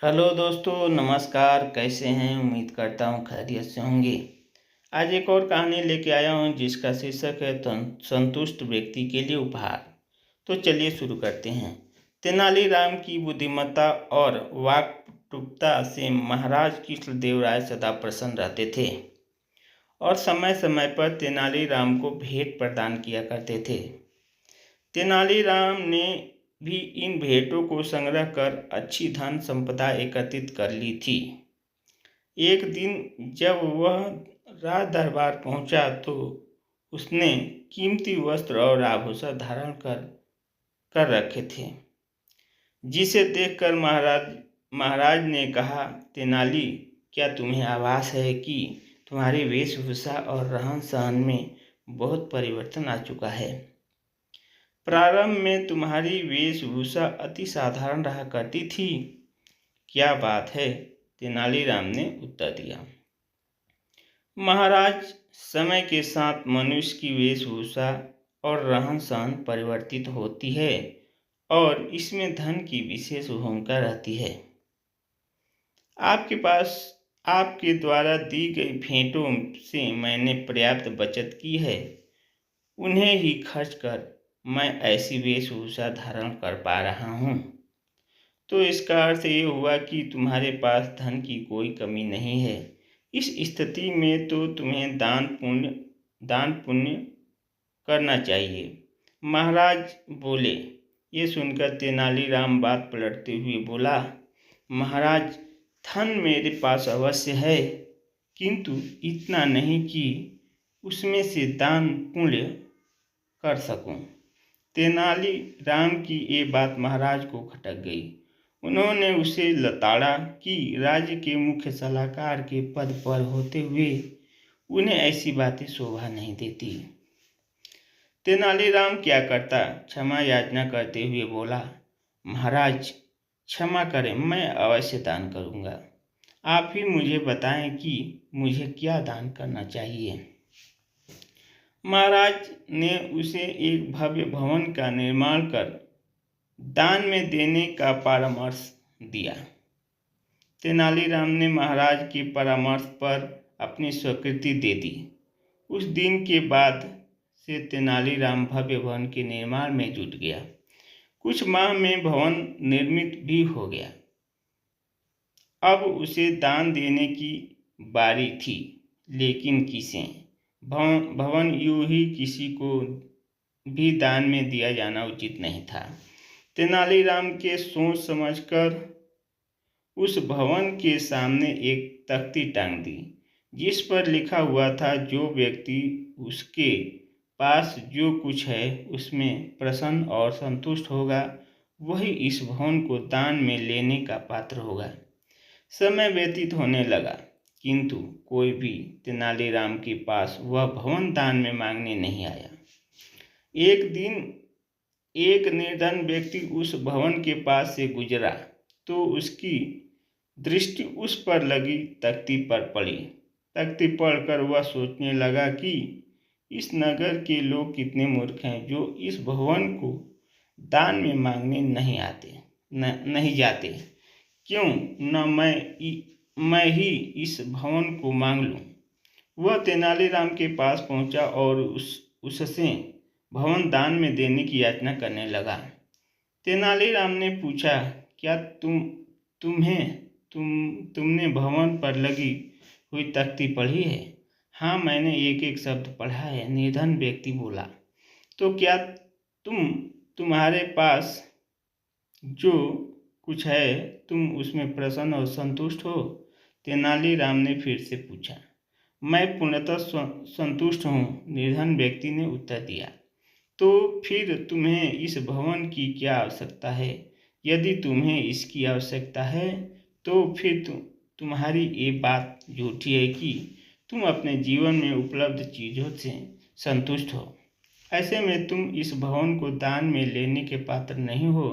Hello दोस्तों, नमस्कार। कैसे हैं? उम्मीद करता हूँ खैरियत से होंगे। आज एक और कहानी लेके आया हूँ जिसका शीर्षक है संतुष्ट व्यक्ति के लिए उपहार। तो चलिए शुरू करते हैं। तेनालीराम की बुद्धिमत्ता और वाक्पटुता से महाराज कृष्णदेव राय सदा प्रसन्न रहते थे और समय समय पर तेनालीराम को भेंट प्रदान किया करते थे। तेनालीराम ने भी इन भेंटों को संग्रह कर अच्छी धन संपदा एकत्रित कर ली थी। एक दिन जब वह राज दरबार पहुंचा तो उसने कीमती वस्त्र और आभूषण धारण कर कर रखे थे, जिसे देखकर महाराज ने कहा, तेनाली, क्या तुम्हें आभास है कि तुम्हारी वेशभूषा और रहन सहन में बहुत परिवर्तन आ चुका है। प्रारंभ में तुम्हारी वेशभूषा अति साधारण रहा करती थी। क्या बात है? तेनालीराम ने उत्तर दिया। महाराज, समय के साथ मनुष्य की वेशभूषा और रहन सहन परिवर्तित होती है और इसमें धन की विशेष भूमिका रहती है। आपके पास आपके द्वारा दी गई भेंटों से मैंने पर्याप्त बचत की है। उन्हें ही खर्च कर मैं ऐसी वेशभूषा धारण कर पा रहा हूँ। तो इसका अर्थ ये हुआ कि तुम्हारे पास धन की कोई कमी नहीं है। इस स्थिति में तो तुम्हें दान पुण्य करना चाहिए। महाराज बोले। ये सुनकर तेनालीराम बात पलटते हुए बोला, महाराज, धन मेरे पास अवश्य है, किंतु इतना नहीं कि उसमें से दान पुण्य कर सकूं। तेनालीराम की ये बात महाराज को खटक गई। उन्होंने उसे लताड़ा कि राज्य के मुख्य सलाहकार के पद पर होते हुए उन्हें ऐसी बातें शोभा नहीं देती। तेनालीराम क्या करता, क्षमा याचना करते हुए बोला, महाराज क्षमा करें, मैं अवश्य दान करूंगा। आप ही मुझे बताएं कि मुझे क्या दान करना चाहिए। महाराज ने उसे एक भव्य भवन का निर्माण कर दान में देने का परामर्श दिया। तेनालीराम ने महाराज के परामर्श पर अपनी स्वीकृति दे दी। उस दिन के बाद से तेनालीराम भव्य भवन के निर्माण में जुट गया। कुछ माह में भवन निर्मित भी हो गया। अब उसे दान देने की बारी थी, लेकिन किसे? भवन यूं ही किसी को भी दान में दिया जाना उचित नहीं था। तेनालीराम के सोच समझकर उस भवन के सामने एक तख्ती टांग दी, जिस पर लिखा हुआ था, जो व्यक्ति उसके पास जो कुछ है उसमें प्रसन्न और संतुष्ट होगा, वही इस भवन को दान में लेने का पात्र होगा। समय व्यतीत होने लगा, किंतु कोई भी तेनालीराम के पास वह भवन दान में मांगने नहीं आया। एक दिन एक निर्धन व्यक्ति उस भवन के पास से गुजरा तो उसकी दृष्टि उस पर लगी तख्ती पर पड़ी। तख्ती पढ़कर वह सोचने लगा कि इस नगर के लोग कितने मूर्ख हैं, जो इस भवन को दान में मांगने नहीं जाते। क्यों न मैं ही इस भवन को मांग लूं। वह तेनालीराम के पास पहुंचा और उससे भवन दान में देने की याचना करने लगा। तेनालीराम ने पूछा, क्या तुमने भवन पर लगी हुई तख्ती पढ़ी है? हाँ, मैंने एक एक शब्द पढ़ा है, निर्धन व्यक्ति बोला। तो क्या तुम्हारे पास जो कुछ है तुम उसमें प्रसन्न और संतुष्ट हो? तेनालीराम ने फिर से पूछा। मैं पूर्णतः संतुष्ट हूँ, निर्धन व्यक्ति ने उत्तर दिया। तो फिर तुम्हें इस भवन की क्या आवश्यकता है? यदि तुम्हें इसकी आवश्यकता है तो फिर तुम्हारी ये बात झूठी है कि तुम अपने जीवन में उपलब्ध चीज़ों से संतुष्ट हो। ऐसे में तुम इस भवन को दान में लेने के पात्र नहीं हो।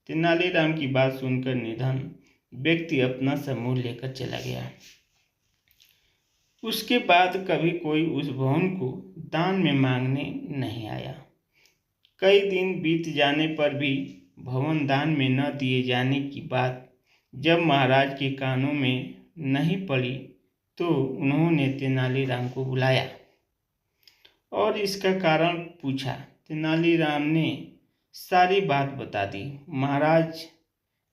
तेनालीराम की बात सुनकर निर्धन व्यक्ति अपना समूह लेकर चला गया। उसके बाद कभी कोई उस भवन को दान में मांगने नहीं आया। कई दिन बीत जाने पर भी भवन दान में न दिए जाने की बात जब महाराज के कानों में नहीं पड़ी तो उन्होंने तेनालीराम को बुलाया और इसका कारण पूछा। तेनालीराम ने सारी बात बता दी। महाराज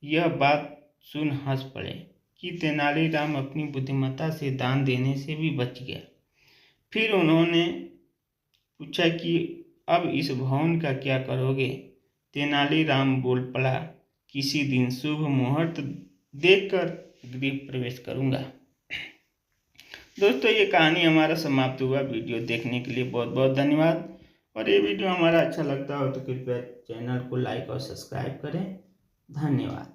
यह बात सुन हंस पड़े कि तेनालीराम अपनी बुद्धिमत्ता से दान देने से भी बच गया। फिर उन्होंने पूछा कि अब इस भवन का क्या करोगे। तेनालीराम बोल पड़ा, किसी दिन शुभ मुहूर्त देखकर गृह प्रवेश करूंगा। दोस्तों, ये कहानी हमारा समाप्त हुआ। वीडियो देखने के लिए बहुत बहुत धन्यवाद। और ये वीडियो हमारा अच्छा लगता हो तो कृपया चैनल को लाइक और सब्सक्राइब करें। धन्यवाद।